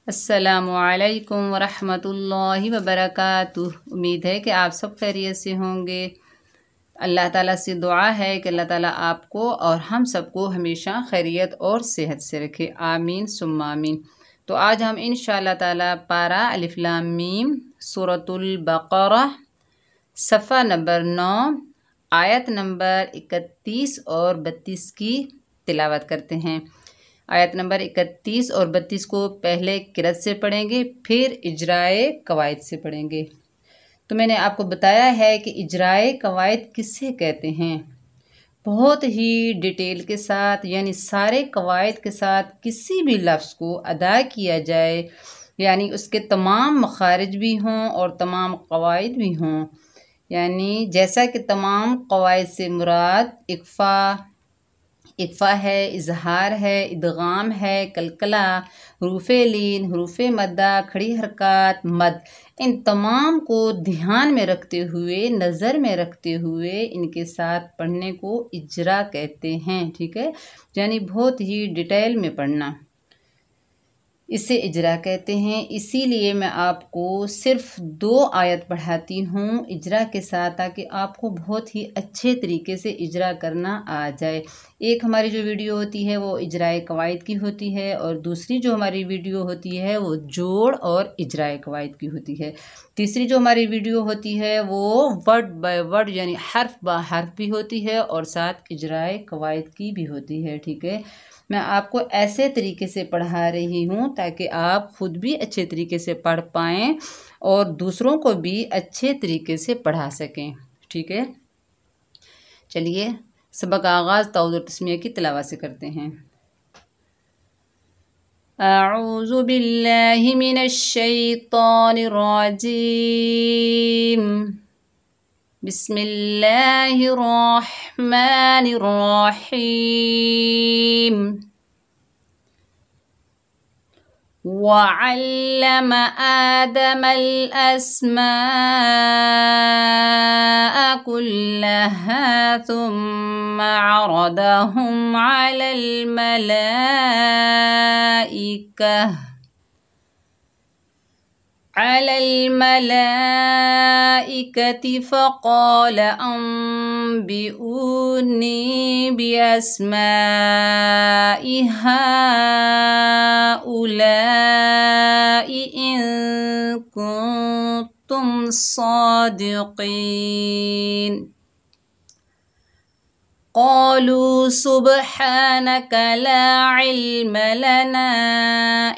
अस्सलामुअलैकुम वरहमतुल्लाहि वबरकातुह। उम्मीद है कि आप सब खैरियत से होंगे। अल्लाह ताला से दुआ है कि अल्लाह ताला आपको और हम सबको हमेशा खैरियत और सेहत से रखे, आमीन सुम्मा आमीन। तो आज हम इंशाअल्लाह ताला पारा अलिफ लाम मीम सूरतुल बक़रा सफ़ा नंबर 9 आयत नंबर 31 और 32 की तिलावत करते हैं। आयत नंबर 31 और 32 को पहले किरत से पढ़ेंगे, फिर इजराए कवायद से पढ़ेंगे। तो मैंने आपको बताया है कि इजराए कवायद किसे कहते हैं। बहुत ही डिटेल के साथ यानी सारे कवायद के साथ किसी भी लफ्ज़ को अदा किया जाए, यानी उसके तमाम मखारिज भी हों और तमाम कवायद भी हों। यानी जैसा कि तमाम कवायद से मुराद इक्फ़ा है, इजहार है, इदगाम है, कलकला, हरूफ़े लीन, हरूफ़े मद्दा, खड़ी हरकत, मद, इन तमाम को ध्यान में रखते हुए, नज़र में रखते हुए इनके साथ पढ़ने को इजरा कहते हैं। ठीक है, यानी बहुत ही डिटेल में पढ़ना, इसे इजरा कहते हैं। इसीलिए मैं आपको सिर्फ 2 आयत पढ़ाती हूँ इजरा के साथ, ताकि आपको बहुत ही अच्छे तरीके से इजरा करना आ जाए। एक हमारी जो वीडियो होती है वो इजराए कवायद की होती है, और दूसरी जो हमारी वीडियो होती है वो जोड़ और इजराए कवायद की होती है। तीसरी जो हमारी वीडियो होती है वो वर्ड बाय वर्ड यानी हर्फ बा हर्फ भी होती है, और साथ इजराए कवायद की भी होती है। ठीक है, मैं आपको ऐसे तरीके से पढ़ा रही हूँ ताकि आप खुद भी अच्छे तरीके से पढ़ पाएँ और दूसरों को भी अच्छे तरीके से पढ़ा सकें। ठीक है, चलिए सबक आगाज़ तौद और तस्मीया की तिलावत से करते हैं। अऊज़ु बिल्लाहि मिनश शैतानिर रजीम, बिस्मिल्लाहिर रहमानिर रहीम। वअल्लम आदमल अस्माअ कुल्लहा सुम्मा अरदहुम अलल मलाइकति फ़क़ाल अंबिऊनी बिअस्माइ हाउलाइ इन कुंतुम सादिक़ीन। क़ालू सुब्हानक ला इल्म लना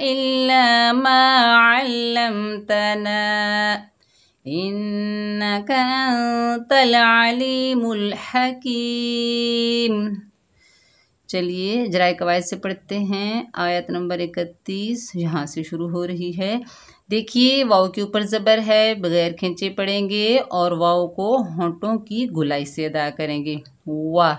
इल्ला मा अल्लमतना इन्नका अंतल अलीमुल हकीम। चलिए इजराए कवायद से पढ़ते हैं। आयत नंबर 31 यहाँ से शुरू हो रही है। देखिए वाव के ऊपर ज़बर है, बगैर खींचे पढ़ेंगे और वाव को होंठों की गुलाई से अदा करेंगे। वाह।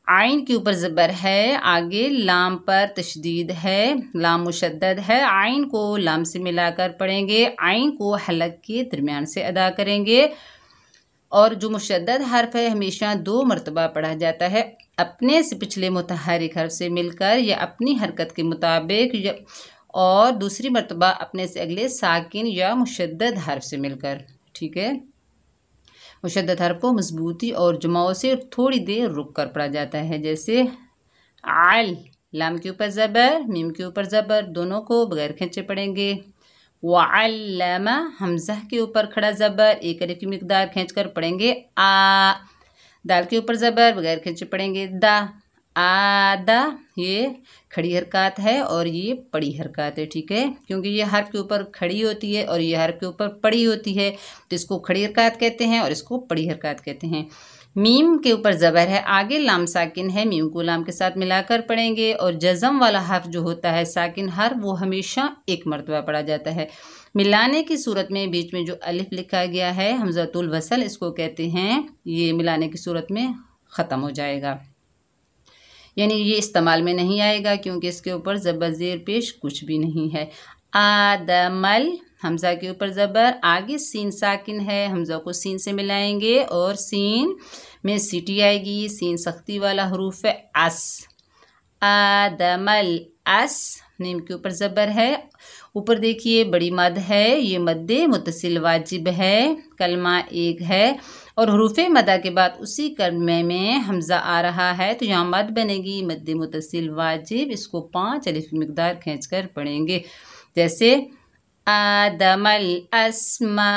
आइन के ऊपर ज़बर है, आगे लाम पर तशदीद है, लाम मुशद्दद है। आइन को लाम से मिलाकर पढ़ेंगे, आइन को हलक के दरमियान से अदा करेंगे। और जो मुशद्दद हर्फ है हमेशा 2 मरतबा पढ़ा जाता है, अपने से पिछले मुतहर्रिक हर्फ से मिलकर या अपनी हरकत के मुताबिक, और दूसरी मरतबा अपने से अगले साकिन या मुशद्दद हर्फ से मिलकर। ठीक है, मुशद्दद हर्फ को मजबूती और जमाओ से थोड़ी देर रुक कर पढ़ा जाता है, जैसे आल, लाम के ऊपर ज़बर, मीम के ऊपर ज़बर, दोनों को बगैर खींचे पढ़ेंगे। वअल्लमा, हमज़ा के ऊपर खड़ा ज़बर, एक अलिफ की मिकदार खींच कर पढ़ेंगे आ। दाल के ऊपर ज़बर, बगैर खींचे पढ़ेंगे दा। आदा, ये खड़ी हरकत है और ये पड़ी हरकत है। ठीक है, क्योंकि ये हर्फ के ऊपर खड़ी होती है और ये हर्फ के ऊपर पड़ी होती है, तो इसको खड़ी हरकत कहते हैं और इसको पड़ी हरकत कहते हैं। मीम के ऊपर ज़बर है, आगे लाम साकिन है, मीम को लाम के साथ मिलाकर पढ़ेंगे। और जज़म वाला हर्फ जो होता है साकिन हर्फ, वो हमेशा 1 मरतबा पढ़ा जाता है। मिलाने की सूरत में बीच में जो अलिफ लिखा गया है हमज़तुल वसल, इसको कहते हैं, ये मिलाने की सूरत में ख़त्म हो जाएगा, यानी ये इस्तेमाल में नहीं आएगा क्योंकि इसके ऊपर ज़बर ज़ेर पेश कुछ भी नहीं है। आदमल, हमज़ा के ऊपर ज़बर, आगे सीन साकिन है, हमज़ा को सीन से मिलाएंगे और सीन में सीटी आएगी, सीन सख्ती वाला हरूफ है अस। आदमल अस, नीम के ऊपर ज़बर है ऊपर देखिए बड़ी मद है, ये मद्दे मुत्तसिल वाजिब है, कलमा एक है और हुरूफ़े मदा के बाद उसी कलमे में हमज़ा आ रहा है तो यहाँ मद बनेगी मद्दे मुत्तसिल वाजिब। इसको 5 अलिफ की मिक़दार खींच कर पढ़ेंगे। जैसे आदमल अस्मा,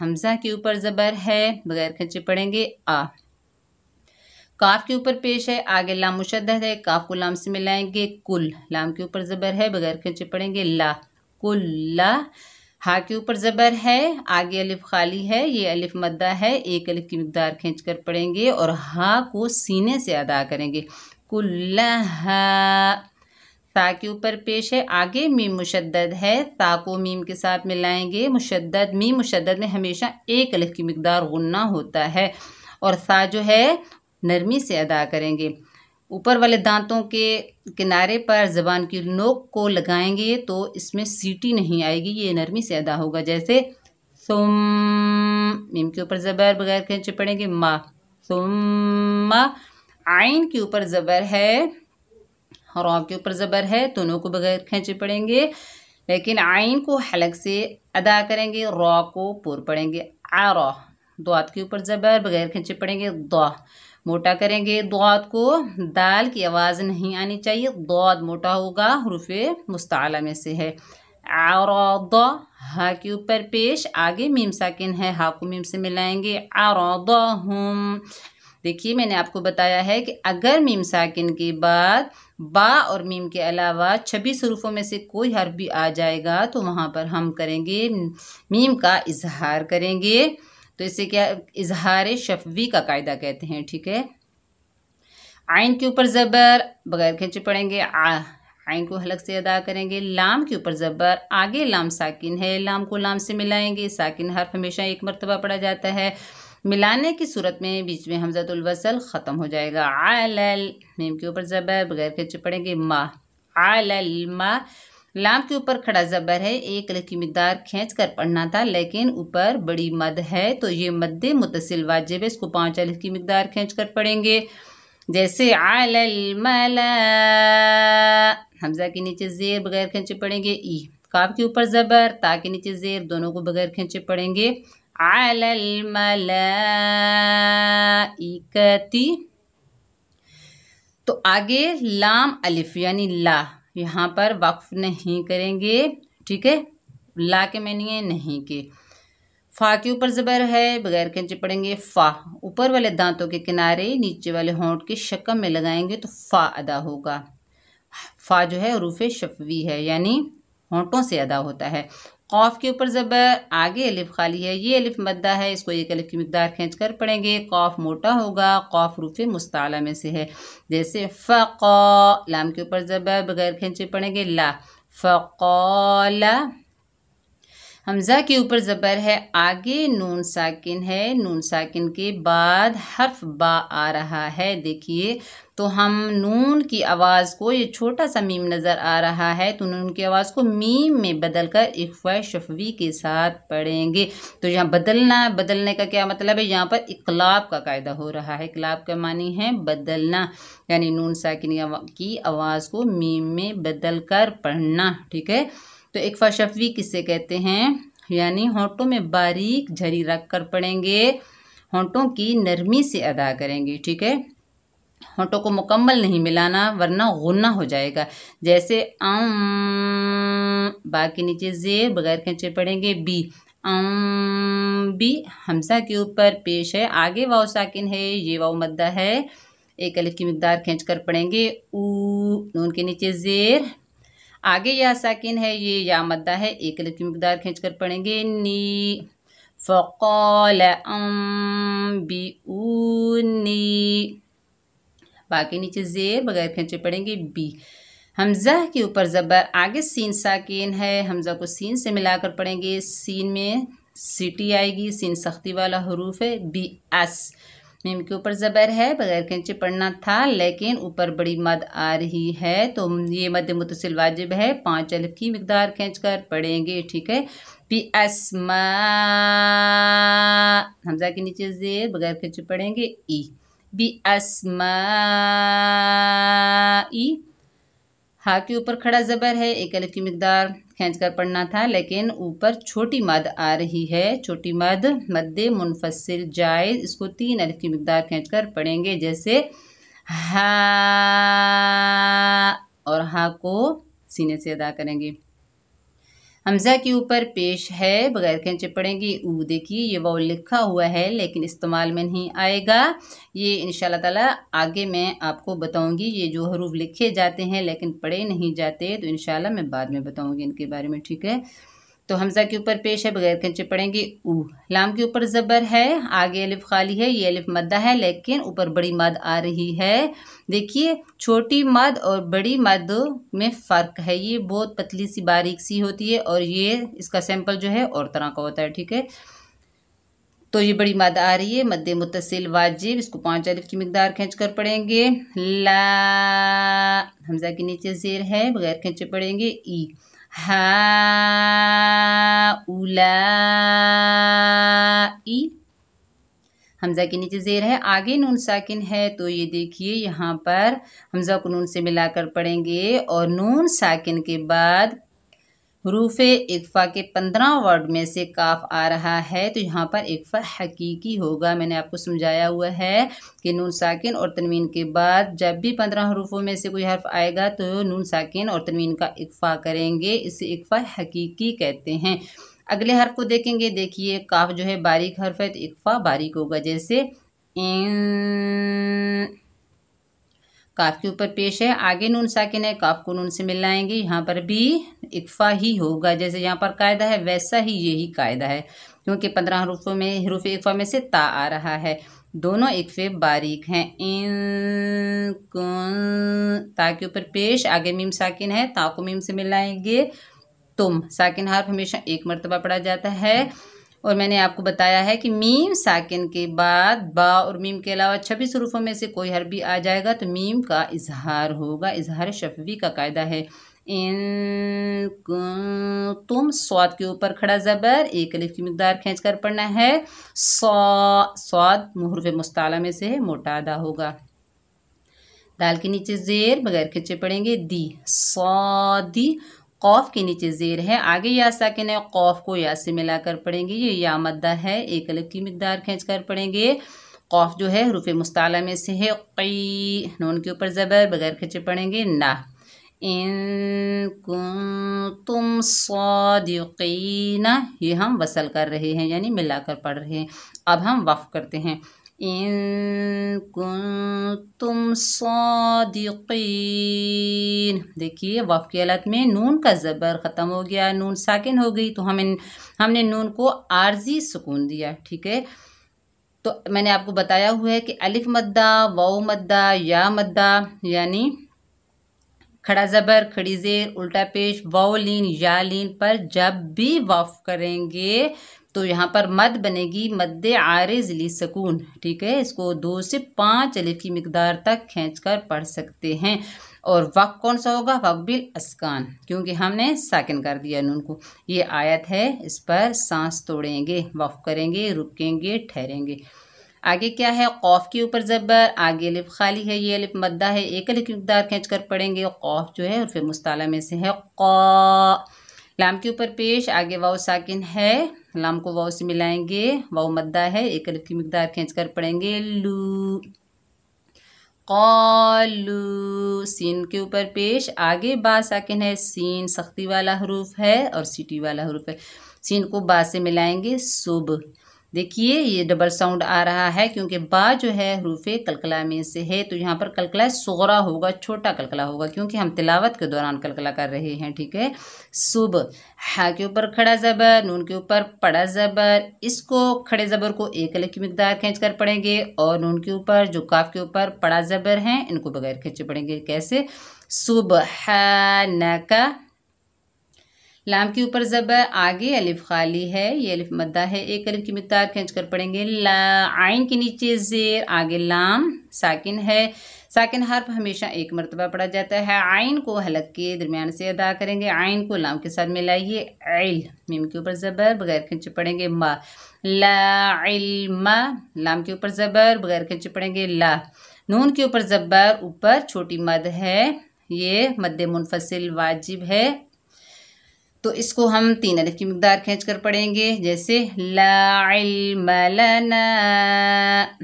हमज़ा के ऊपर ज़बर है, बगैर खींचे पढ़ेंगे आ। काफ के ऊपर पेश है, आगे लाम मुशद्दद है, काफ को लाम से मिलाएंगे कुल, लाम के ऊपर ज़बर है, बगैर खींचे पढ़ेंगे ला, कुल्ला। हा के ऊपर ज़बर है, आगे अलिफ खाली है, ये अलिफ मद्दा है, एक अलिफ की मिक़दार खींच कर पढ़ेंगे और हा को सीने से अदा करेंगे, कुल्लहा। ता के ऊपर पेश है, आगे मीम मुशद्दद है, ता को मीम के साथ मिलाएंगे, मुशद्दद मीम मुशद्दद में हमेशा एक अलिफ की मिक़दार गुन्ना होता है और सा जो है नरमी से अदा करेंगे। ऊपर वाले दांतों के किनारे पर ज़बान की नोक को लगाएंगे तो इसमें सीटी नहीं आएगी, ये नरमी से अदा होगा। जैसे सुम, मीम के ऊपर ज़बर, बगैर खींचे पढ़ेंगे मा, सुम्मा। आइन के ऊपर ज़बर है, रॉ के ऊपर ज़बर है, दोनों को बगैर खींचे पढ़ेंगे, लेकिन आइन को हलक से अदा करेंगे, रॉ को पुर पढ़ेंगे आरा। द्वात के ऊपर ज़बर, बगैर खींचे पढ़ेंगे द्वा, मोटा करेंगे द्वात को, दाल की आवाज़ नहीं आनी चाहिए, द्वात मोटा होगा, हुरूफ़े मुस्ताला में से है। आरादा, हा के ऊपर पेश, आगे मीम साकिन है, हा को मीम से मिलाएंगे, आरादाहुम। देखिए मैंने आपको बताया है कि अगर मीम साकिन के बाद बा और मीम के अलावा 26 हरूफों में से कोई हर्फ भी आ जाएगा तो वहाँ पर हम करेंगे मीम का इजहार करेंगे, तो इसे क्या इजहार शफवी का कायदा कहते हैं, ठीक है। आइन के ऊपर ज़बर, बगैर खींचे पढ़ेंगे आ, आइन को हलक से अदा करेंगे। लाम के ऊपर ज़बर, आगे लाम साकिन है, लाम को लाम से मिलाएंगे, साकिन हर्फ हमेशा एक मरतबा पढ़ा जाता है, मिलाने की सूरत में बीच में हमज़तुल वसल ख़त्म हो जाएगा। आलल, मीम के ऊपर ज़बर, बगैर खींचे पढ़ेंगे मा, आलल मा। लाम के ऊपर खड़ा ज़बर है, एक अलिफ की मिक़दार खींच कर पढ़ना था लेकिन ऊपर बड़ी मद है तो ये मद्दे मुत्तसिल वाजिब है, इसको 5 अलिफ की मिक़दार खींच कर पढ़ेंगे। जैसे अलल मला, हमज़ा के नीचे ज़ेर, बगैर खींचे पढ़ेंगे ई। काफ के ऊपर ज़बर, ता के नीचे ज़ेर, दोनों को बगैर खींचे पढ़ेंगे अलल मलाइकती। तो आगे लाम अलिफ यानी ला, यहाँ पर वक्फ नहीं करेंगे, ठीक है। ला के मानिए नहीं के। फा के ऊपर ज़बर है, बगैर खींचे पढ़ेंगे फ़ा, ऊपर वाले दांतों के किनारे नीचे वाले होंठ के शक्म में लगाएंगे तो फ़ा अदा होगा। फ़ा जो है हुरूफ़े शफवी है यानी होंठों से अदा होता है। कौफ के ऊपर ज़बर, आगे अलिफ खाली है, ये अलिफ मद्दा है, इसको एक अलिफ की मिक़दार खींच कर पढ़ेंगे, कौफ मोटा होगा, कौफ हुरूफ़े मुस्ताला में से है। जैसे फ़क़ा, लाम के ऊपर ज़बर, बगैर खींचे पढ़ेंगे ला, फ़क़ाला। हमज़ा के ऊपर ज़बर है, आगे नून साकिन है, नून साकिन के बाद हर्फ बा आ रहा है। देखिए तो हम नून की आवाज़ को, ये छोटा सा मीम नज़र आ रहा है तो नून की आवाज़ को मीम में बदल कर इख्फ़ा शफवी के साथ पढ़ेंगे। तो यहाँ बदलने का क्या मतलब है, यहाँ पर इक़लाब का कायदा हो रहा है। इक़लाब का मानी है बदलना, यानी नून साकिन की आवाज़ को मीम में बदल कर पढ़ना, ठीक है। तो इक़्फ़ा शफवी किससे कहते हैं, यानी होंठों में बारीक झरी रख कर पढ़ेंगे, होंठों की नरमी से अदा करेंगे, ठीक है। होंठों को मुकम्मल नहीं मिलाना वरना गुन्ना हो जाएगा। जैसे बा के नीचे ज़ेर, बगैर खींचे पढ़ेंगे बी, बी। हमज़ा के ऊपर पेश है, आगे वाव साकिन है, ये वाव मद्दा है, एक अलिफ की मिक़दार खींच कर पढ़ेंगे ऊ। नून के नीचे ज़ेर, आगे या साकिन है, ये या मद्दा है, एक अलिफ की मिक़दार खींच कर पढ़ेंगे नी। फ़क़ाल अंबिऊनी, बाकी नीचे ज़ेर, बगैर खींचे पढ़ेंगे बी। हमज़ा के ऊपर ज़बर, आगे सीन साकिन है, हमज़ा को सीन से मिलाकर पढ़ेंगे, सीन में सीटी आएगी, सीन सख्ती वाला हरूफ है, बी एस। मीम के ऊपर ज़बर है, बगैर खींचे पढ़ना था लेकिन ऊपर बड़ी मद आ रही है तो ये मद मुत्तसिल वाजिब है, 5 अलिफ की मिक़दार खींच कर पढ़ेंगे, ठीक है। बी अस्मा, हमज़ा के नीचे ज़ेर, बगैर खींचे पढ़ेंगे ई, बी अस्मा ई। हा के ऊपर खड़ा ज़बर है, एक अलिफ की मिकदार खींच कर पढ़ना था, लेकिन ऊपर छोटी मद आ रही है। छोटी मद मद्दे मुनफसिल जायज़, इसको 3 अलिफ की मिकदार खींच कर पढ़ेंगे, जैसे हा, और हा को सीने से अदा करेंगे। हमज़ा के ऊपर पेश है, बगैर खींचे पढ़ेंगे ऊ। देखिए ये वाव लिखा हुआ है लेकिन इस्तेमाल में नहीं आएगा। ये इंशाल्लाह ताला आगे मैं आपको बताऊंगी। ये जो हरूफ लिखे जाते हैं लेकिन पढ़े नहीं जाते, तो इंशाल्लाह मैं बाद में बताऊंगी इनके बारे में, ठीक है। तो हमज़ा के ऊपर पेश है, बगैर खींचे पढ़ेंगे ऊ। लाम के ऊपर ज़बर है, आगे अलिफ खाली है, ये अलिफ मद्दा है लेकिन ऊपर बड़ी मद आ रही है। देखिए छोटी मद और बड़ी मद में फ़र्क है, ये बहुत पतली सी बारीक सी होती है और ये इसका सैंपल जो है और तरह का होता है, ठीक है। तो ये बड़ी मद आ रही है, मद्दे मुत्तसिल वाजिब, इसको 5 अलिफ की मिकदार खींच कर पढ़ेंगे। ला, हमज़ा के नीचे ज़ेर है, बगैर खींचे पढ़ेंगे ई। हा उला ई, हमज़ा के नीचे ज़ेर है, आगे नून साकिन है, तो ये देखिए यहाँ पर हमज़ा को नून से मिलाकर पढ़ेंगे और नून साकिन के बाद हरूफ़े इक्फ़ा के 15 वर्ड में से काफ आ रहा है, तो यहाँ पर इक्फ़ा हकीकी होगा। मैंने आपको समझाया हुआ है कि नून साकिन और तनवीन के बाद जब भी 15 हरूफों में से कोई हर्फ आएगा तो नून साकिन और तनवीन का इक्फ़ा करेंगे, इसे इक्फ़ा हकीकी कहते हैं। अगले हर्फ को देखेंगे, देखिए काफ जो है बारीक हर्फ है तो इक्फ़ा बारीक होगा, जैसे काफ के ऊपर पेश है, आगे नून साकिन है, काफ को नून से मिलाएंगे, यहाँ पर भी इक्फ़ा ही होगा। जैसे यहाँ पर कायदा है वैसा ही यही कायदा है, क्योंकि 15 हरूफों में हरूफ इक्फ़ा में से ता आ रहा है, दोनों इक्फ़े बारीक हैं। इन ता के ऊपर पेश, आगे मीम साकिन है, ता को मीम से मिलाएंगे। तुम, साकिन हर्फ हमेशा एक मरतबा पढ़ा जाता है और मैंने आपको बताया है कि मीम साकिन के बाद बा और मीम के अलावा 26 हरूफों में से कोई हर्फ भी आ जाएगा तो मीम का इजहार होगा, इजहार शफवी का कायदा है। इन तुम, स्वाद के ऊपर खड़ा ज़बर, एक अलिफ की मिकदार खींच कर पढ़ना है। स्वाद मुहर्रफ मुस्ताला में से मोटा अदा होगा। दाल के नीचे ज़ेर, बगैर खींचे पढ़ेंगे दी, सौदी। कौफ के नीचे ज़ेर है, आगे या साकिन है, कौफ को या से मिलाकर पढ़ेंगे, ये या मद्दा है, एक अलिफ की मिकदार खींच कर पढ़ेंगे। कौफ जो है हरूफ मुस्ताला में से है। क़ी, नून के ऊपर ज़बर, बगैर खींचे पढ़ेंगे ना। इन कुंतुम सादिक़ीना, ये हम वसल कर रहे हैं यानी मिलाकर पढ़ रहे हैं। अब हम वफ़ करते हैं, इन कुंतुम सादिक़ीन। देखिए वफ़ की हालत में नून का ज़बर ख़त्म हो गया, नून साकिन हो गई, तो हमने नून को आर्जी सुकून दिया, ठीक है। तो मैंने आपको बताया हुआ है कि अलिफ मद्दा, वाव मद्दा, या मद्दा यानी खड़ा ज़बर, खड़ी ज़ेर, उल्टा पेश, वाव लीन, या लीन पर जब भी वफ़ करेंगे तो यहाँ पर मद बनेगी मद्दे आरिज़ ली सकून, ठीक है। इसको 2 से 5 अलिफ की मिकदार तक खींचकर पढ़ सकते हैं। और वक़्फ़ कौन सा होगा? वक़्फ़ बिल अस्कान, क्योंकि हमने साकिन कर दिया नून को। ये आयत है, इस पर सांस तोड़ेंगे, वक़्फ़ करेंगे, रुकेंगे, ठहरेंगे। आगे क्या है? कौफ के ऊपर ज़बर, आगे अलिफ खाली है, ये अलिफ मद्दा है, एक अलिफ की मिकदार खींच कर पढ़ेंगे। कौफ जो है फिर मुस्ताला में से है क़ा। लाम के ऊपर पेश, आगे वाव साकिन है, लाम को वाव से मिलाएंगे, वाव मद्दा है, एक अलिफ की मिकदार खींच कर पढ़ेंगे। लू, क़ालू। सीन के ऊपर पेश, आगे बा साकिन है, सीन सख्ती वाला हरूफ है और सीटी वाला हरूफ है, सीन को बा से मिलाएंगे। सुब, देखिए ये डबल साउंड आ रहा है क्योंकि बा जो है हरूफे कलकला में से है, तो यहाँ पर कलकला सुगरा होगा, छोटा कलकला होगा, क्योंकि हम तिलावत के दौरान कलकला कर रहे हैं, ठीक है। सुब, हा के ऊपर खड़ा ज़बर, नून के ऊपर पड़ा ज़बर, इसको खड़े ज़बर को एक अलिफ की मिकदार खींच कर पढ़ेंगे और नून के ऊपर जो काफ के ऊपर पड़ा ज़बर हैं इनको बगैर खींचे पढ़ेंगे। कैसे? सुबहानका। लाम के ऊपर ज़बर, आगे अलिफ खाली है, ये अलिफ मद्दा है, एक अलिफ की मिकदार खींच कर पढ़ेंगे। ला, आइन के नीचे ज़ेर, आगे लाम साकिन है, साकिन हर्फ हमेशा एक मरतबा पढ़ा जाता है। आइन को हलक के दरमियान से अदा करेंगे, आइन को लाम के साथ मिलाइए। इल, मीम के ऊपर ज़बर, बगैर खींचे पढ़ेंगे मा। ला इल्मा, लाम के ऊपर ज़बर, बगैर खींचे पढ़ेंगे ला। नून के ऊपर ज़बर, ऊपर छोटी मद है, ये मद्द मुनफसिल वाजिब है। तो इसको हम 3 अलिफ की मिकदार खींच कर पढ़ेंगे। जैसे ला इल्म लना,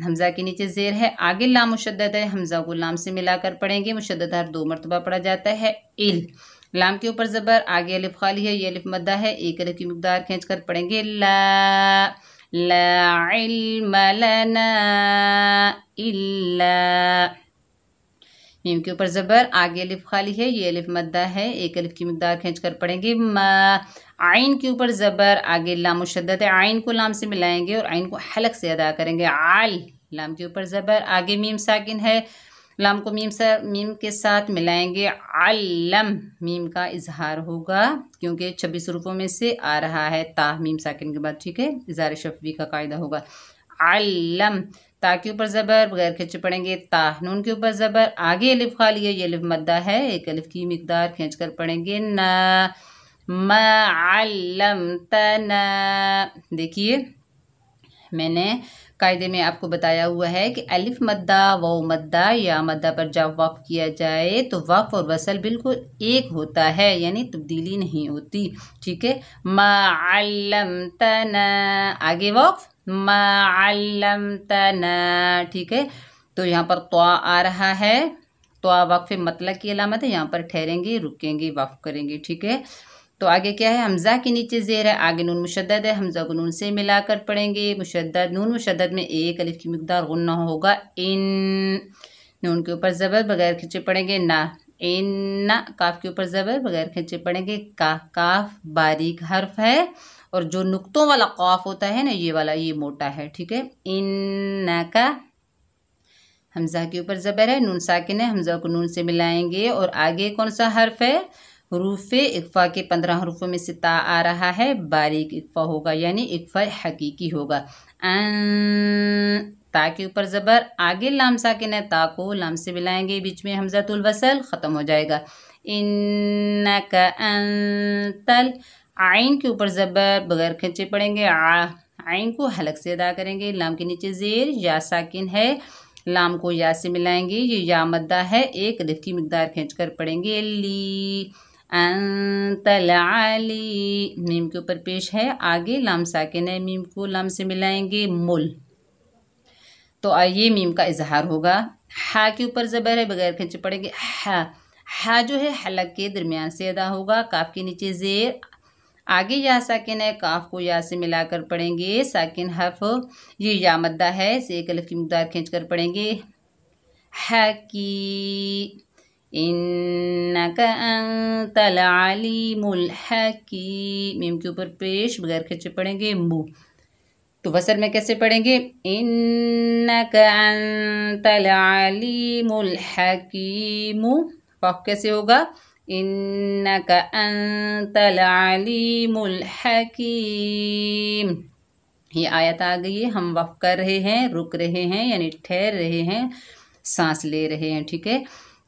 हमज़ा के नीचे ज़ेर है, आगे लाम मुशद्दद है, हमज़ा को लाम से मिलाकर पढ़ेंगे। मुशद्दद हर 2 मरतबा पढ़ा जाता है। इल, लाम के ऊपर ज़बर, आगे अलिफ खाली है, ये अलिफ मद्दा है। 1 अलिफ की मिकदार खींच कर पढ़ेंगे। ला इल्म लना इल्ला, मीम के ऊपर ज़बर, आगे अलिफ खाली है, ये अलिफ मद्दा है। 1 अलिफ की मिकदार खींच कर पढ़ेंगे। मा, आइन के ऊपर ज़बर, आगे लाम मुशद्दद है, आइन को लाम से मिलाएंगे और आइन को हलक से अदा करेंगे। आल, लाम के ऊपर ज़बर, आगे मीम साकिन है, लाम को मीम के साथ मिलाएंगे। अल्लम, मीम का इजहार होगा क्योंकि 26 रूपों में से आ रहा है ता मीम साकिन के बाद, ठीक है। इज़हार शफ़वी का कायदा होगा। अल्लम, ता के ऊपर ज़बर, बगैर खींचे पढ़ेंगे। ता, नून के ऊपर ज़बर, आगे अलिफ खाली है, ये अलिफ मद्दा है। 1 अलिफ की मिकदार खींच कर पढ़ेंगे। ना, मा अल्लमतना, देखिए मैंने कायदे में आपको बताया हुआ है कि अलिफ मद्दा, वाव मद्दा, या मद्दा पर जब वक्फ किया जाए तो वक्फ और वसल बिल्कुल एक होता है, यानी तब्दीली नहीं होती, ठीक है। मा अल्लमतना, आगे वक्फ, मा अल्लमतना, ठीक है। तो यहाँ पर त्वा आ रहा है, त्वा वक्फ मतलब की अलामत है, यहाँ पर ठहरेंगे, रुकेंगे, वक्फ करेंगे, ठीक है। तो आगे क्या है, हमज़ा के नीचे ज़ेर है, आगे नून मुशद्दद है, हमज़ा को नून से मिलाकर पढ़ेंगे। मुशद्दद, नून मुशद्दद में 1 अलिफ की मिकदार गुन्ना होगा। इन, नून के ऊपर ज़बर, बगैर खींचे पढ़ेंगे। ना, इन्ना, काफ के ऊपर ज़बर, बगैर खींचे पढ़ेंगे। का, काफ बारीक हर्फ है और जो नुक्तों वाला काफ होता है ना, ये वाला, ये मोटा है, ठीक है। इन्ना का, हमज़ा के ऊपर ज़बर है, नून साकिन है, हमज़ा को नून से मिलाएंगे और आगे कौन सा हर्फ है, हरूफ़े इक़्फ़ा के 15 हरूफों में से ता आ रहा है, बारीक इक़्फ़ा होगा, यानी इक़्फ़ा हकीकी होगा। ता के ऊपर ज़बर, आगे लाम साकिन है, ता को लाम से मिलाएंगे, बीच में हमज़तुल वसल ख़त्म हो जाएगा। इन्नका अंतल, आइन के ऊपर ज़बर, बगैर खींचे पढ़ेंगे। आइन को हलक से अदा करेंगे। लाम के नीचे ज़ेर, या साकिन है, लाम को या से मिलाएंगे, ये या मद्दा है। 1 अलिफ की मिकदार खींच कर पढ़ेंगे। ली अंतल आली, मीम के ऊपर पेश है, आगे लाम साकिन है, मीम को लाम से मिलाएंगे। मुल, तो आइए मीम का इजहार होगा। हा के ऊपर ज़बर है, बगैर खींचे पढ़ेंगे। हा जो है हलक के दरमियान से अदा होगा। काफ के नीचे ज़ेर, आगे या साकिन है, काफ को या से मिलाकर पढ़ेंगे। साकिन हर्फ, ये या मद्दा है, इसे 1 अलिफ की मिकदार खींच कर पढ़ेंगे। हकी, इन्नका अंतल अलीमुल हकीम, मीम के ऊपर पेश, बगैर खींचे पढ़ेंगे। मु, तो वसल में कैसे पढ़ेंगे, इन्नका अंतल अलीमुल हकीम। वक्फ कैसे होगा, इन्नका अंतल अलीमुल हकीम। ये आयत आ गई है, हम वक्फ कर रहे हैं, रुक रहे हैं, यानी ठहर रहे हैं, सांस ले रहे हैं, ठीक है।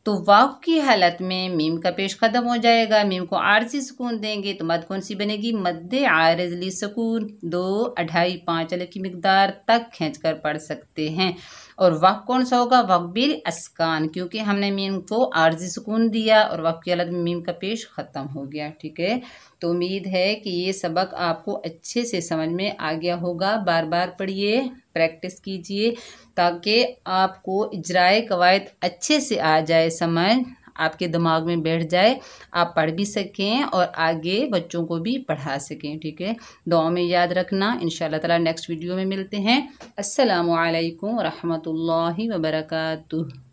तो वक्फ की हालत में मीम का पेश ख़त्म हो जाएगा, मीम को आरजी सुकून देंगे तो मद कौन सी बनेगी, मद्द आरज़ली सुकून। 2, 2.5, 5 अलिफ की मिकदार तक खींच कर पढ़ सकते हैं। और वक्फ कौन सा होगा, वक्फ बिल अस्कान, क्योंकि हमने मीम को आरजी सुकून दिया और वक्फ की हालत में मीम का पेश ख़त्म हो गया, ठीक है। तो उम्मीद है कि ये सबक आपको अच्छे से समझ में आ गया होगा। बार बार पढ़िए, प्रैक्टिस कीजिए ताकि आपको इजराए कवायद अच्छे से आ जाए, समझ आपके दिमाग में बैठ जाए, आप पढ़ भी सकें और आगे बच्चों को भी पढ़ा सकें, ठीक है। दुआ में याद रखना। इंशाअल्लाह ताला नेक्स्ट वीडियो में मिलते हैं। अस्सलामु अलैकुम रहमतुल्लाहि व बरकातुहू।